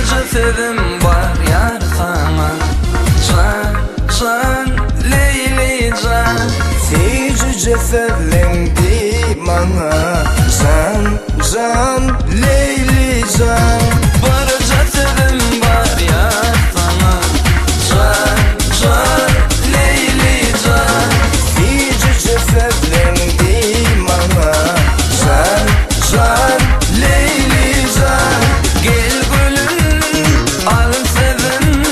barca sevim var yar sana. Can, can, Leýlijan. Yüce sevlendi bana. Can, can, Leýlijan. Barca sevim var yar sana. Can, can, Leýlijan. Yüce sevlendi bana. Can, can, Leýlijan. Gel gülüm, alım sevim,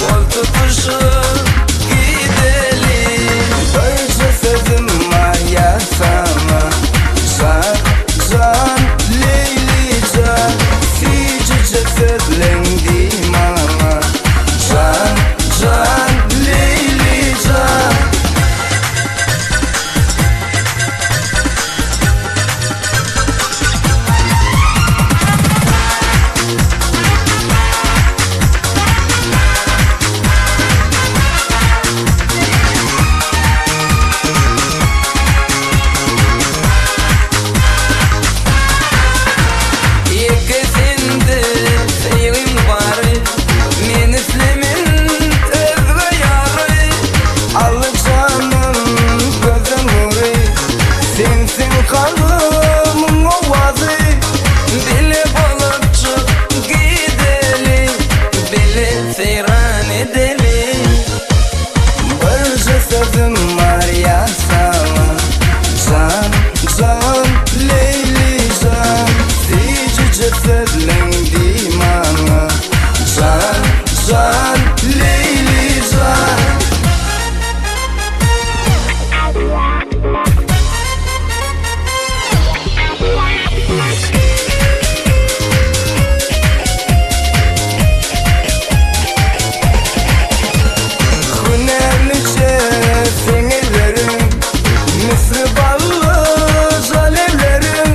kol tutuşup gidelim. Barca sevim var ya sana. Can, can, Leýlijan. Yüce sevlendi bana. Can, can, Leýlijan. Yekesinde seyrim var, men islemin özge yarı. Alı canım gözüm nuru. Sensin kalbimın ovazı. Bile bolup çık gidelim, bile seyran edelim. Barca sevim var ya sana. Can, can, Leýlijan. Yüce sevlendi bana. Can, can, Leýlijan. Hünerlice senilerim. Misri ballı alevlerim.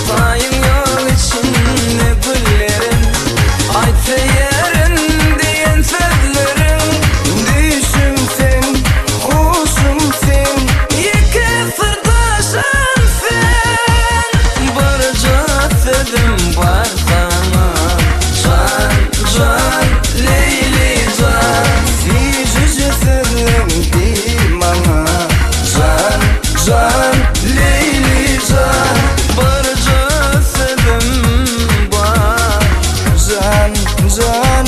Sayın yol içinde güllerim, aytsa yerin diyen sözlerim. Düşümsen, kuşumsen. İki sırdaşım sen, barca sevim var sana. Can, can, Leýlijan. Yüce sevlendi bana. Can, can, Leýlijan. Barca sevim var. Can, can,